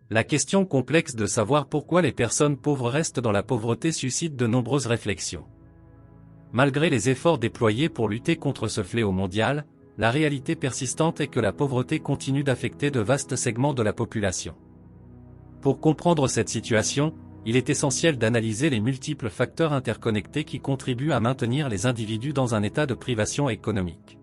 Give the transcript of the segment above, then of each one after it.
La question complexe de savoir pourquoi les personnes pauvres restent dans la pauvreté suscite de nombreuses réflexions. Malgré les efforts déployés pour lutter contre ce fléau mondial, la réalité persistante est que la pauvreté continue d'affecter de vastes segments de la population. Pour comprendre cette situation, il est essentiel d'analyser les multiples facteurs interconnectés qui contribuent à maintenir les individus dans un état de privation économique.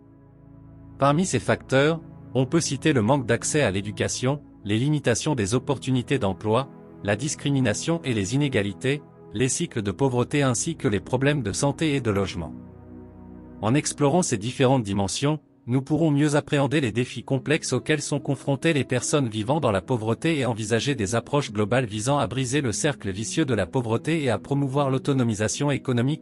Parmi ces facteurs, on peut citer le manque d'accès à l'éducation, les limitations des opportunités d'emploi, la discrimination et les inégalités, les cycles de pauvreté ainsi que les problèmes de santé et de logement. En explorant ces différentes dimensions, nous pourrons mieux appréhender les défis complexes auxquels sont confrontées les personnes vivant dans la pauvreté et envisager des approches globales visant à briser le cercle vicieux de la pauvreté et à promouvoir l'autonomisation économique.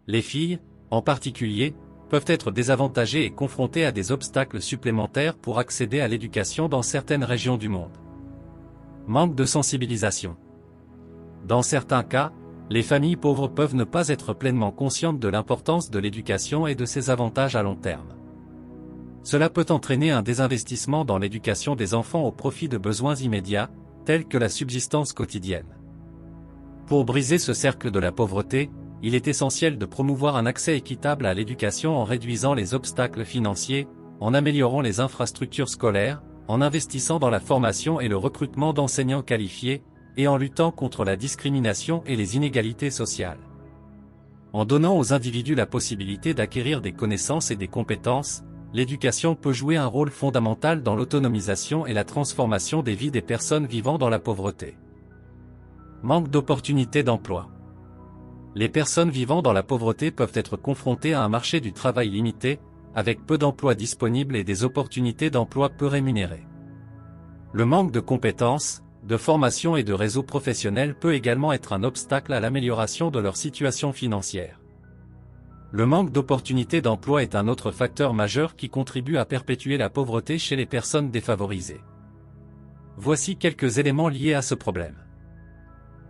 Les filles, en particulier, peuvent être désavantagées et confrontées à des obstacles supplémentaires pour accéder à l'éducation dans certaines régions du monde. Manque de sensibilisation. Dans certains cas, les familles pauvres peuvent ne pas être pleinement conscientes de l'importance de l'éducation et de ses avantages à long terme. Cela peut entraîner un désinvestissement dans l'éducation des enfants au profit de besoins immédiats, tels que la subsistance quotidienne. Pour briser ce cercle de la pauvreté, il est essentiel de promouvoir un accès équitable à l'éducation en réduisant les obstacles financiers, en améliorant les infrastructures scolaires, en investissant dans la formation et le recrutement d'enseignants qualifiés, et en luttant contre la discrimination et les inégalités sociales. En donnant aux individus la possibilité d'acquérir des connaissances et des compétences, l'éducation peut jouer un rôle fondamental dans l'autonomisation et la transformation des vies des personnes vivant dans la pauvreté. Manque d'opportunités d'emploi. Les personnes vivant dans la pauvreté peuvent être confrontées à un marché du travail limité, avec peu d'emplois disponibles et des opportunités d'emploi peu rémunérées. Le manque de compétences, de formation et de réseaux professionnels peut également être un obstacle à l'amélioration de leur situation financière. Le manque d'opportunités d'emploi est un autre facteur majeur qui contribue à perpétuer la pauvreté chez les personnes défavorisées. Voici quelques éléments liés à ce problème.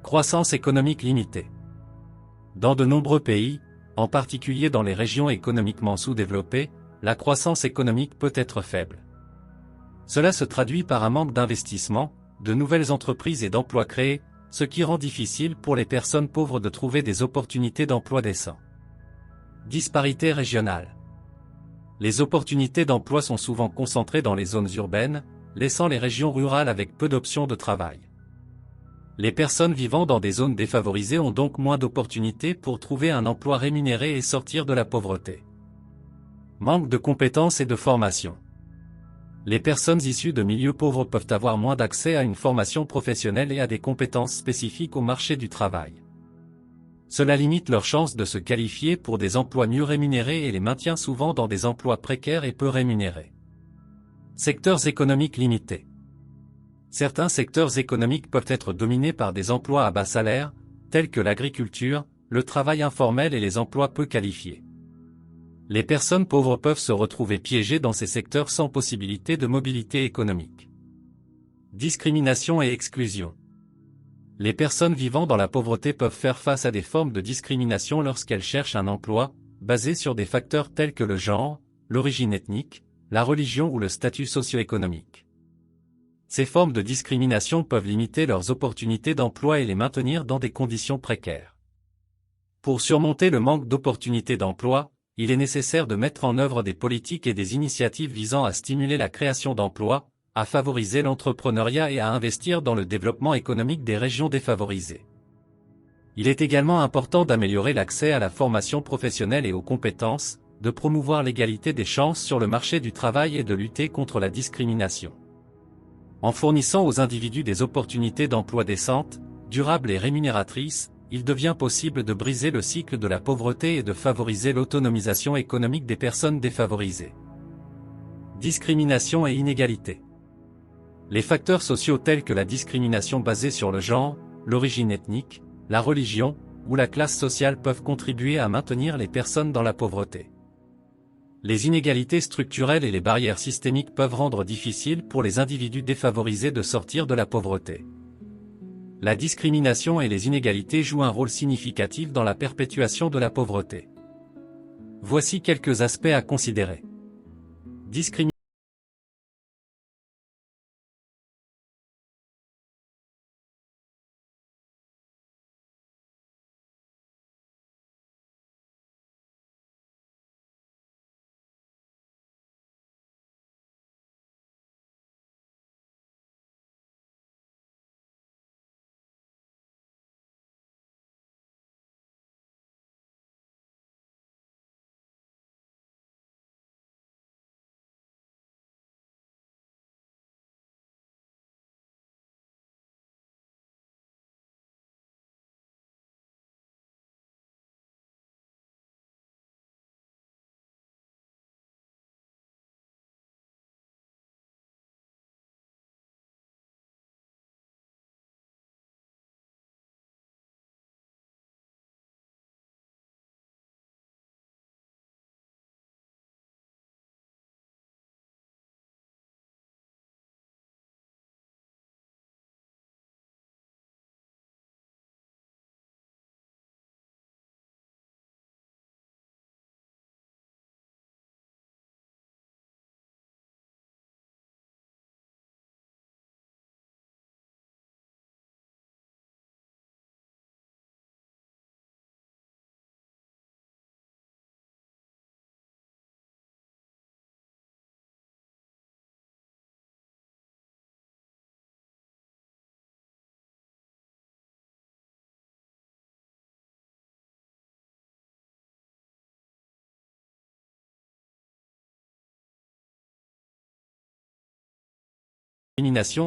Croissance économique limitée. Dans de nombreux pays, en particulier dans les régions économiquement sous-développées, la croissance économique peut être faible. Cela se traduit par un manque d'investissement, de nouvelles entreprises et d'emplois créés, ce qui rend difficile pour les personnes pauvres de trouver des opportunités d'emploi décents. Disparité régionale. Les opportunités d'emploi sont souvent concentrées dans les zones urbaines, laissant les régions rurales avec peu d'options de travail. Les personnes vivant dans des zones défavorisées ont donc moins d'opportunités pour trouver un emploi rémunéré et sortir de la pauvreté. Manque de compétences et de formation. Les personnes issues de milieux pauvres peuvent avoir moins d'accès à une formation professionnelle et à des compétences spécifiques au marché du travail. Cela limite leurs chances de se qualifier pour des emplois mieux rémunérés et les maintient souvent dans des emplois précaires et peu rémunérés. Secteurs économiques limités. Certains secteurs économiques peuvent être dominés par des emplois à bas salaire, tels que l'agriculture, le travail informel et les emplois peu qualifiés. Les personnes pauvres peuvent se retrouver piégées dans ces secteurs sans possibilité de mobilité économique. Discrimination et exclusion. Les personnes vivant dans la pauvreté peuvent faire face à des formes de discrimination lorsqu'elles cherchent un emploi, basé sur des facteurs tels que le genre, l'origine ethnique, la religion ou le statut socio-économique. Ces formes de discrimination peuvent limiter leurs opportunités d'emploi et les maintenir dans des conditions précaires. Pour surmonter le manque d'opportunités d'emploi, il est nécessaire de mettre en œuvre des politiques et des initiatives visant à stimuler la création d'emplois, à favoriser l'entrepreneuriat et à investir dans le développement économique des régions défavorisées. Il est également important d'améliorer l'accès à la formation professionnelle et aux compétences, de promouvoir l'égalité des chances sur le marché du travail et de lutter contre la discrimination. En fournissant aux individus des opportunités d'emploi décentes, durables et rémunératrices, il devient possible de briser le cycle de la pauvreté et de favoriser l'autonomisation économique des personnes défavorisées. Discrimination et inégalité. Les facteurs sociaux tels que la discrimination basée sur le genre, l'origine ethnique, la religion ou la classe sociale peuvent contribuer à maintenir les personnes dans la pauvreté. Les inégalités structurelles et les barrières systémiques peuvent rendre difficile pour les individus défavorisés de sortir de la pauvreté. La discrimination et les inégalités jouent un rôle significatif dans la perpétuation de la pauvreté. Voici quelques aspects à considérer. Discrimination.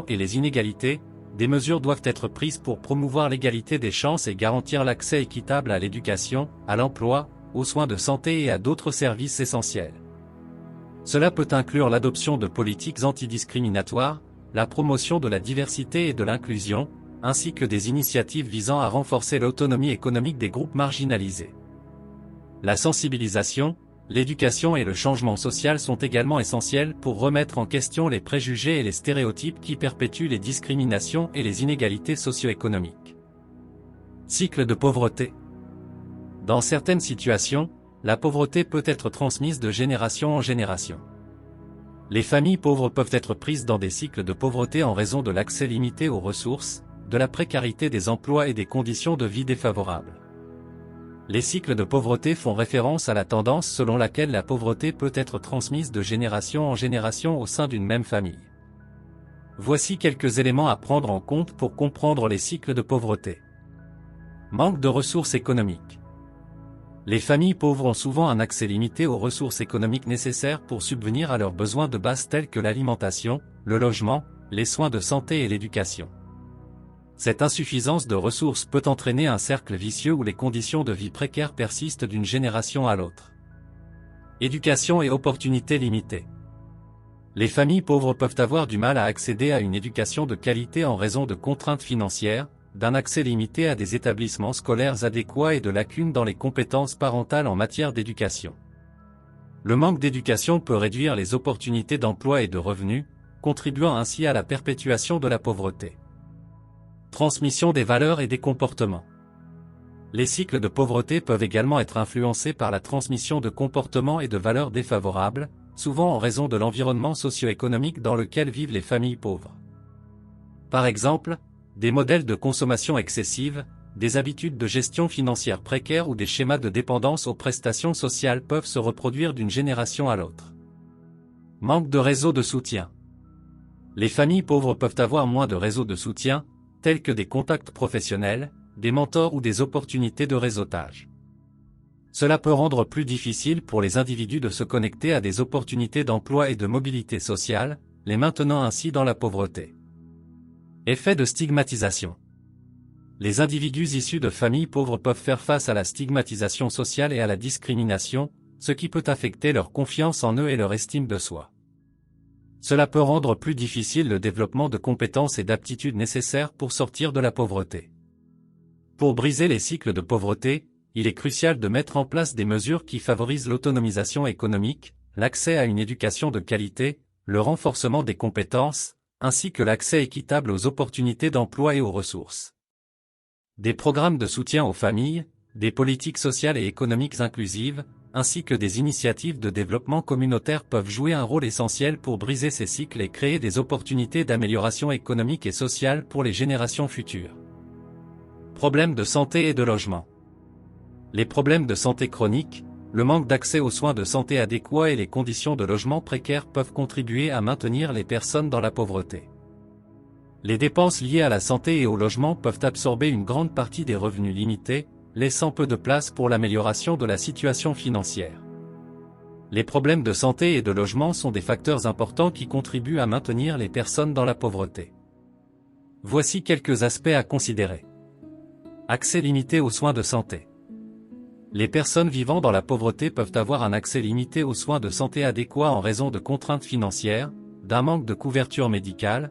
Et les inégalités, des mesures doivent être prises pour promouvoir l'égalité des chances et garantir l'accès équitable à l'éducation, à l'emploi, aux soins de santé et à d'autres services essentiels. Cela peut inclure l'adoption de politiques antidiscriminatoires, la promotion de la diversité et de l'inclusion, ainsi que des initiatives visant à renforcer l'autonomie économique des groupes marginalisés. La sensibilisation, l'éducation et le changement social sont également essentiels pour remettre en question les préjugés et les stéréotypes qui perpétuent les discriminations et les inégalités socio-économiques. Cycle de pauvreté. Dans certaines situations, la pauvreté peut être transmise de génération en génération. Les familles pauvres peuvent être prises dans des cycles de pauvreté en raison de l'accès limité aux ressources, de la précarité des emplois et des conditions de vie défavorables. Les cycles de pauvreté font référence à la tendance selon laquelle la pauvreté peut être transmise de génération en génération au sein d'une même famille. Voici quelques éléments à prendre en compte pour comprendre les cycles de pauvreté. Manque de ressources économiques. Les familles pauvres ont souvent un accès limité aux ressources économiques nécessaires pour subvenir à leurs besoins de base tels que l'alimentation, le logement, les soins de santé et l'éducation. Cette insuffisance de ressources peut entraîner un cercle vicieux où les conditions de vie précaires persistent d'une génération à l'autre. Éducation et opportunités limitées. Les familles pauvres peuvent avoir du mal à accéder à une éducation de qualité en raison de contraintes financières, d'un accès limité à des établissements scolaires adéquats et de lacunes dans les compétences parentales en matière d'éducation. Le manque d'éducation peut réduire les opportunités d'emploi et de revenus, contribuant ainsi à la perpétuation de la pauvreté. Transmission des valeurs et des comportements. Les cycles de pauvreté peuvent également être influencés par la transmission de comportements et de valeurs défavorables, souvent en raison de l'environnement socio-économique dans lequel vivent les familles pauvres. Par exemple, des modèles de consommation excessive, des habitudes de gestion financière précaires ou des schémas de dépendance aux prestations sociales peuvent se reproduire d'une génération à l'autre. Manque de réseau de soutien. Les familles pauvres peuvent avoir moins de réseaux de soutien, tels que des contacts professionnels, des mentors ou des opportunités de réseautage. Cela peut rendre plus difficile pour les individus de se connecter à des opportunités d'emploi et de mobilité sociale, les maintenant ainsi dans la pauvreté. Effet de stigmatisation. Les individus issus de familles pauvres peuvent faire face à la stigmatisation sociale et à la discrimination, ce qui peut affecter leur confiance en eux et leur estime de soi. Cela peut rendre plus difficile le développement de compétences et d'aptitudes nécessaires pour sortir de la pauvreté. Pour briser les cycles de pauvreté, il est crucial de mettre en place des mesures qui favorisent l'autonomisation économique, l'accès à une éducation de qualité, le renforcement des compétences, ainsi que l'accès équitable aux opportunités d'emploi et aux ressources. Des programmes de soutien aux familles, des politiques sociales et économiques inclusives, ainsi que des initiatives de développement communautaire peuvent jouer un rôle essentiel pour briser ces cycles et créer des opportunités d'amélioration économique et sociale pour les générations futures. Problèmes de santé et de logement. Les problèmes de santé chroniques, le manque d'accès aux soins de santé adéquats et les conditions de logement précaires peuvent contribuer à maintenir les personnes dans la pauvreté. Les dépenses liées à la santé et au logement peuvent absorber une grande partie des revenus limités, laissant peu de place pour l'amélioration de la situation financière. Les problèmes de santé et de logement sont des facteurs importants qui contribuent à maintenir les personnes dans la pauvreté. Voici quelques aspects à considérer. Accès limité aux soins de santé. Les personnes vivant dans la pauvreté peuvent avoir un accès limité aux soins de santé adéquats en raison de contraintes financières, d'un manque de couverture médicale,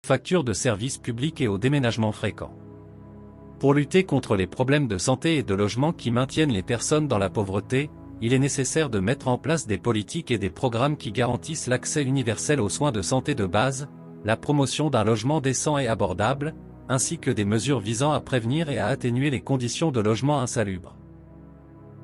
factures de services publics et au déménagement fréquent. Pour lutter contre les problèmes de santé et de logement qui maintiennent les personnes dans la pauvreté, il est nécessaire de mettre en place des politiques et des programmes qui garantissent l'accès universel aux soins de santé de base, la promotion d'un logement décent et abordable, ainsi que des mesures visant à prévenir et à atténuer les conditions de logement insalubres.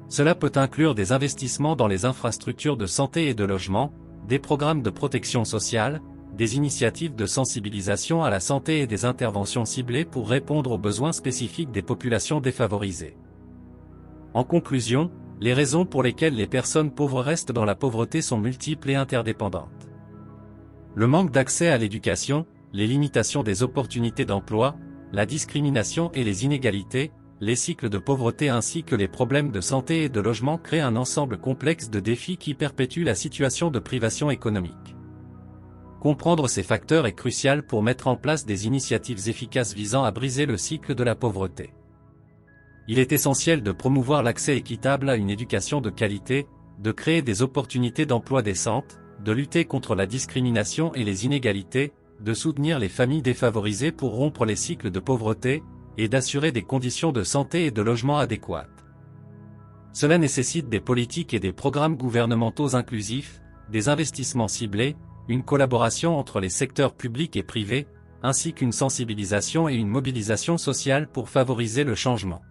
Cela peut inclure des investissements dans les infrastructures de santé et de logement, des programmes de protection sociale, des initiatives de sensibilisation à la santé et des interventions ciblées pour répondre aux besoins spécifiques des populations défavorisées. En conclusion, les raisons pour lesquelles les personnes pauvres restent dans la pauvreté sont multiples et interdépendantes. Le manque d'accès à l'éducation, les limitations des opportunités d'emploi, la discrimination et les inégalités, les cycles de pauvreté ainsi que les problèmes de santé et de logement créent un ensemble complexe de défis qui perpétuent la situation de privation économique. Comprendre ces facteurs est crucial pour mettre en place des initiatives efficaces visant à briser le cycle de la pauvreté. Il est essentiel de promouvoir l'accès équitable à une éducation de qualité, de créer des opportunités d'emploi décentes, de lutter contre la discrimination et les inégalités, de soutenir les familles défavorisées pour rompre les cycles de pauvreté, et d'assurer des conditions de santé et de logement adéquates. Cela nécessite des politiques et des programmes gouvernementaux inclusifs, des investissements ciblés, une collaboration entre les secteurs publics et privés, ainsi qu'une sensibilisation et une mobilisation sociale pour favoriser le changement.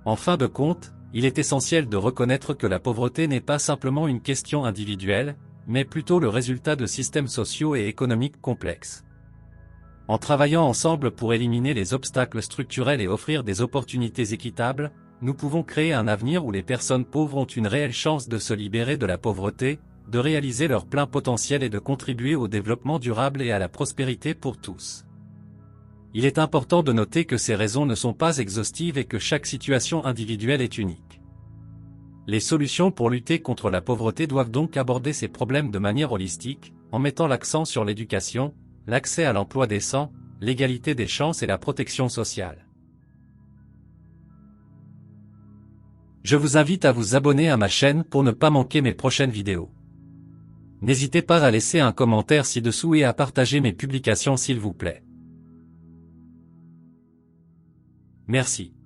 En fin de compte, il est essentiel de reconnaître que la pauvreté n'est pas simplement une question individuelle, mais plutôt le résultat de systèmes sociaux et économiques complexes. En travaillant ensemble pour éliminer les obstacles structurels et offrir des opportunités équitables, nous pouvons créer un avenir où les personnes pauvres ont une réelle chance de se libérer de la pauvreté, de réaliser leur plein potentiel et de contribuer au développement durable et à la prospérité pour tous. Il est important de noter que ces raisons ne sont pas exhaustives et que chaque situation individuelle est unique. Les solutions pour lutter contre la pauvreté doivent donc aborder ces problèmes de manière holistique, en mettant l'accent sur l'éducation, l'accès à l'emploi décent, l'égalité des chances et la protection sociale. Je vous invite à vous abonner à ma chaîne pour ne pas manquer mes prochaines vidéos. N'hésitez pas à laisser un commentaire ci-dessous et à partager mes publications s'il vous plaît. Merci.